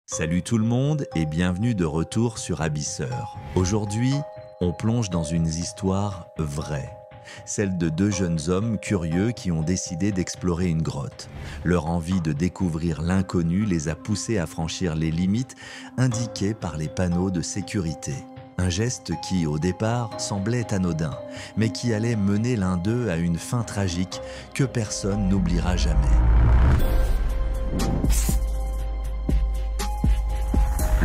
Salut tout le monde et bienvenue de retour sur Abysseur. Aujourd'hui, on plonge dans une histoire vraie. Celle de deux jeunes hommes curieux qui ont décidé d'explorer une grotte. Leur envie de découvrir l'inconnu les a poussés à franchir les limites indiquées par les panneaux de sécurité. Un geste qui, au départ, semblait anodin, mais qui allait mener l'un d'eux à une fin tragique que personne n'oubliera jamais.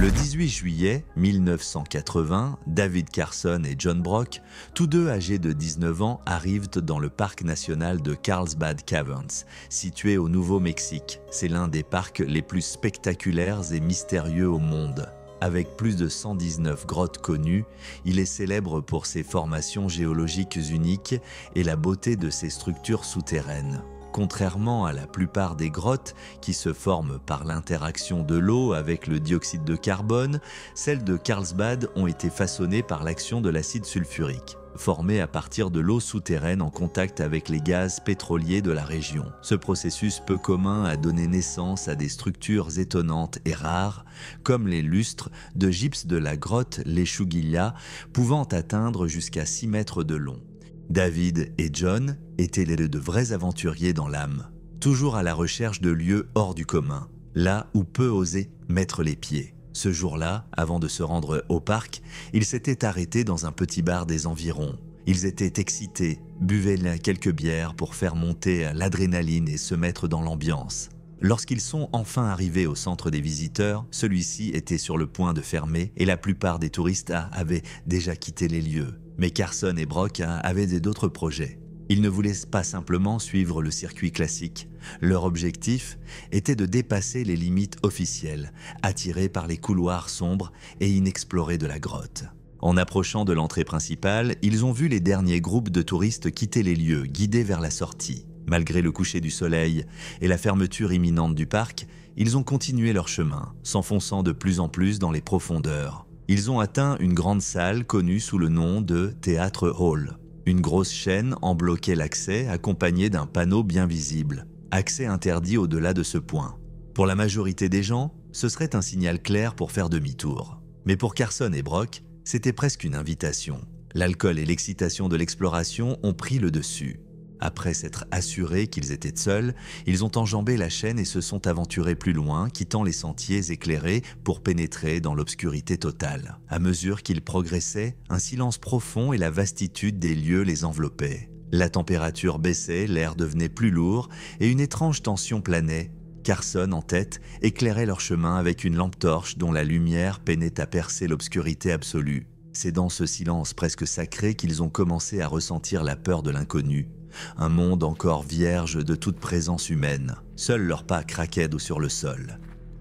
Le 18 juillet 1980, David Carson et John Brock, tous deux âgés de 19 ans, arrivent dans le parc national de Carlsbad Caverns, situé au Nouveau-Mexique. C'est l'un des parcs les plus spectaculaires et mystérieux au monde. Avec plus de 119 grottes connues, il est célèbre pour ses formations géologiques uniques et la beauté de ses structures souterraines. Contrairement à la plupart des grottes qui se forment par l'interaction de l'eau avec le dioxyde de carbone, celles de Carlsbad ont été façonnées par l'action de l'acide sulfurique, formé à partir de l'eau souterraine en contact avec les gaz pétroliers de la région. Ce processus peu commun a donné naissance à des structures étonnantes et rares, comme les lustres de gypse de la grotte Lechuguilla, pouvant atteindre jusqu'à 6 mètres de long. David et John étaient de vrais aventuriers dans l'âme, toujours à la recherche de lieux hors du commun, là où peu osaient mettre les pieds. Ce jour-là, avant de se rendre au parc, ils s'étaient arrêtés dans un petit bar des environs. Ils étaient excités, buvaient quelques bières pour faire monter l'adrénaline et se mettre dans l'ambiance. Lorsqu'ils sont enfin arrivés au centre des visiteurs, celui-ci était sur le point de fermer et la plupart des touristes avaient déjà quitté les lieux. Mais Carson et Brock avaient d'autres projets. Ils ne voulaient pas simplement suivre le circuit classique. Leur objectif était de dépasser les limites officielles, attirés par les couloirs sombres et inexplorés de la grotte. En approchant de l'entrée principale, ils ont vu les derniers groupes de touristes quitter les lieux, guidés vers la sortie. Malgré le coucher du soleil et la fermeture imminente du parc, ils ont continué leur chemin, s'enfonçant de plus en plus dans les profondeurs. Ils ont atteint une grande salle connue sous le nom de Théâtre Hall. Une grosse chaîne en bloquait l'accès, accompagnée d'un panneau bien visible. Accès interdit au-delà de ce point. Pour la majorité des gens, ce serait un signal clair pour faire demi-tour. Mais pour Carson et Brock, c'était presque une invitation. L'alcool et l'excitation de l'exploration ont pris le dessus. Après s'être assurés qu'ils étaient seuls, ils ont enjambé la chaîne et se sont aventurés plus loin, quittant les sentiers éclairés pour pénétrer dans l'obscurité totale. À mesure qu'ils progressaient, un silence profond et la vastitude des lieux les enveloppaient. La température baissait, l'air devenait plus lourd et une étrange tension planait. Carson, en tête, éclairait leur chemin avec une lampe torche dont la lumière peinait à percer l'obscurité absolue. C'est dans ce silence presque sacré qu'ils ont commencé à ressentir la peur de l'inconnu. Un monde encore vierge de toute présence humaine. Seuls leurs pas craquaient sur le sol.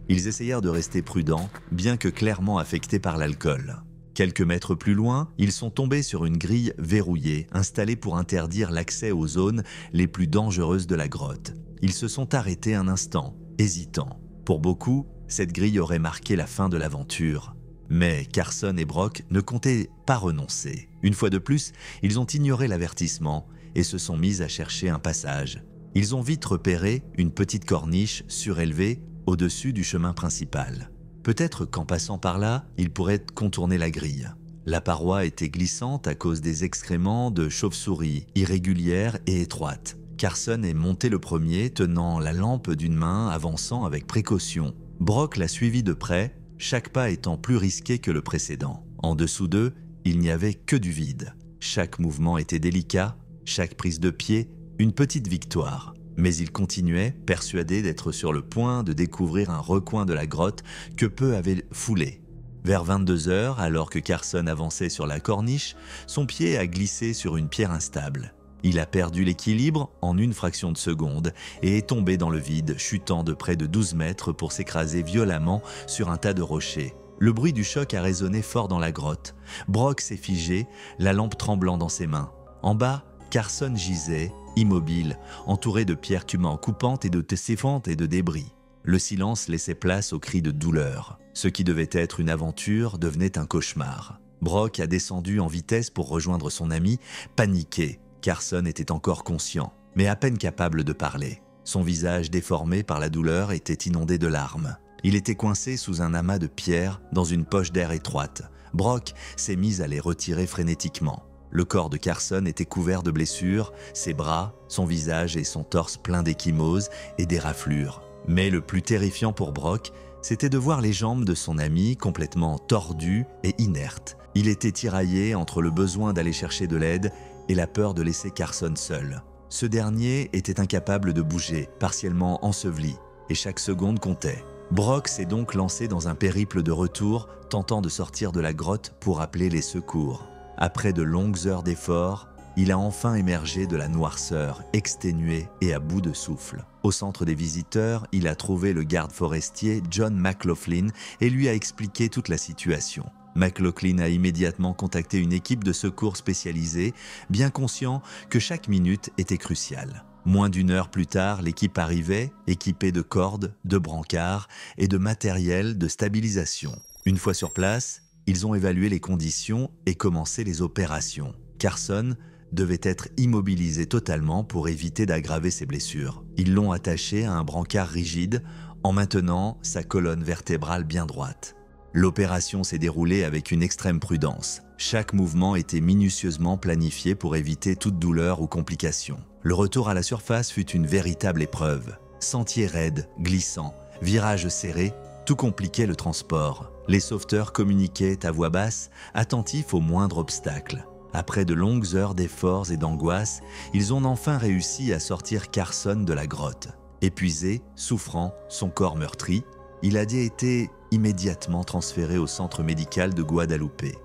Ils essayèrent de rester prudents, bien que clairement affectés par l'alcool. Quelques mètres plus loin, ils sont tombés sur une grille verrouillée, installée pour interdire l'accès aux zones les plus dangereuses de la grotte. Ils se sont arrêtés un instant, hésitants. Pour beaucoup, cette grille aurait marqué la fin de l'aventure. Mais Carson et Brock ne comptaient pas renoncer. Une fois de plus, ils ont ignoré l'avertissement et se sont mis à chercher un passage. Ils ont vite repéré une petite corniche surélevée au-dessus du chemin principal. Peut-être qu'en passant par là, ils pourraient contourner la grille. La paroi était glissante à cause des excréments de chauves-souris, irrégulières et étroites. Carson est monté le premier, tenant la lampe d'une main, avançant avec précaution. Brock l'a suivi de près, chaque pas étant plus risqué que le précédent. En dessous d'eux, il n'y avait que du vide. Chaque mouvement était délicat, chaque prise de pied, une petite victoire. Mais ils continuaient, persuadés d'être sur le point de découvrir un recoin de la grotte que peu avaient foulé. Vers 22 heures, alors que Carson avançait sur la corniche, son pied a glissé sur une pierre instable. Il a perdu l'équilibre en une fraction de seconde et est tombé dans le vide, chutant de près de 12 mètres pour s'écraser violemment sur un tas de rochers. Le bruit du choc a résonné fort dans la grotte. Brock s'est figé, la lampe tremblant dans ses mains. En bas, Carson gisait, immobile, entouré de pierres coupantes et de tesséfantes et de débris. Le silence laissait place aux cris de douleur. Ce qui devait être une aventure devenait un cauchemar. Brock a descendu en vitesse pour rejoindre son ami, paniqué. Carson était encore conscient, mais à peine capable de parler. Son visage déformé par la douleur était inondé de larmes. Il était coincé sous un amas de pierres dans une poche d'air étroite. Brock s'est mis à les retirer frénétiquement. Le corps de Carson était couvert de blessures, ses bras, son visage et son torse pleins d'ecchymoses et d'éraflures. Mais le plus terrifiant pour Brock, c'était de voir les jambes de son ami complètement tordues et inertes. Il était tiraillé entre le besoin d'aller chercher de l'aide et la peur de laisser Carson seul. Ce dernier était incapable de bouger, partiellement enseveli, et chaque seconde comptait. Brock s'est donc lancé dans un périple de retour, tentant de sortir de la grotte pour appeler les secours. Après de longues heures d'efforts, il a enfin émergé de la noirceur, exténué et à bout de souffle. Au centre des visiteurs, il a trouvé le garde forestier John McLaughlin et lui a expliqué toute la situation. McLaughlin a immédiatement contacté une équipe de secours spécialisée, bien conscient que chaque minute était cruciale. Moins d'une heure plus tard, l'équipe arrivait, équipée de cordes, de brancards et de matériel de stabilisation. Une fois sur place, ils ont évalué les conditions et commencé les opérations. Carson devait être immobilisé totalement pour éviter d'aggraver ses blessures. Ils l'ont attaché à un brancard rigide en maintenant sa colonne vertébrale bien droite. L'opération s'est déroulée avec une extrême prudence. Chaque mouvement était minutieusement planifié pour éviter toute douleur ou complication. Le retour à la surface fut une véritable épreuve. Sentiers raides, glissants, virages serrés, tout compliquait le transport. Les sauveteurs communiquaient à voix basse, attentifs au moindre obstacle. Après de longues heures d'efforts et d'angoisse, ils ont enfin réussi à sortir Carson de la grotte. Épuisé, souffrant, son corps meurtri, il a été immédiatement transféré au centre médical de Guadalupe.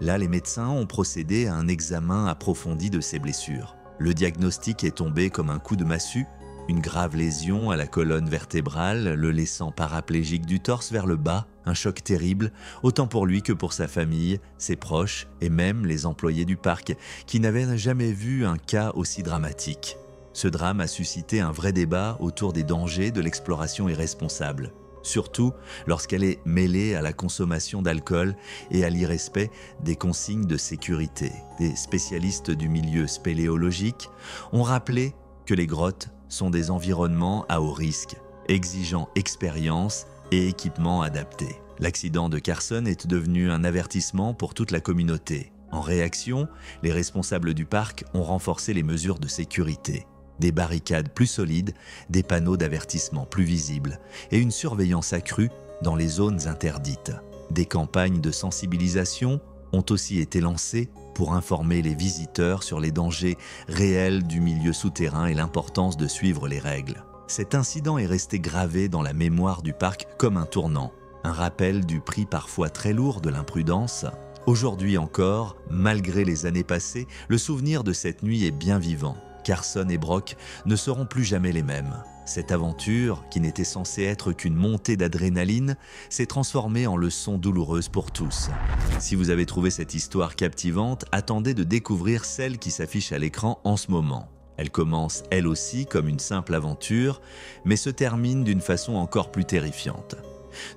Là, les médecins ont procédé à un examen approfondi de ses blessures. Le diagnostic est tombé comme un coup de massue, une grave lésion à la colonne vertébrale, le laissant paraplégique du torse vers le bas, un choc terrible, autant pour lui que pour sa famille, ses proches et même les employés du parc, qui n'avaient jamais vu un cas aussi dramatique. Ce drame a suscité un vrai débat autour des dangers de l'exploration irresponsable, surtout lorsqu'elle est mêlée à la consommation d'alcool et à l'irrespect des consignes de sécurité. Des spécialistes du milieu spéléologique ont rappelé que les grottes sont des environnements à haut risque, exigeant expérience et équipement adaptés. L'accident de Carson est devenu un avertissement pour toute la communauté. En réaction, les responsables du parc ont renforcé les mesures de sécurité. Des barricades plus solides, des panneaux d'avertissement plus visibles et une surveillance accrue dans les zones interdites. Des campagnes de sensibilisation ont aussi été lancées pour informer les visiteurs sur les dangers réels du milieu souterrain et l'importance de suivre les règles. Cet incident est resté gravé dans la mémoire du parc comme un tournant, un rappel du prix parfois très lourd de l'imprudence. Aujourd'hui encore, malgré les années passées, le souvenir de cette nuit est bien vivant. Carson et Brock ne seront plus jamais les mêmes. Cette aventure, qui n'était censée être qu'une montée d'adrénaline, s'est transformée en leçon douloureuse pour tous. Si vous avez trouvé cette histoire captivante, attendez de découvrir celle qui s'affiche à l'écran en ce moment. Elle commence elle aussi comme une simple aventure, mais se termine d'une façon encore plus terrifiante.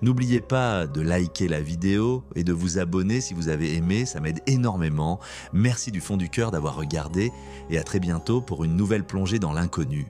N'oubliez pas de liker la vidéo et de vous abonner si vous avez aimé, ça m'aide énormément. Merci du fond du cœur d'avoir regardé et à très bientôt pour une nouvelle plongée dans l'inconnu.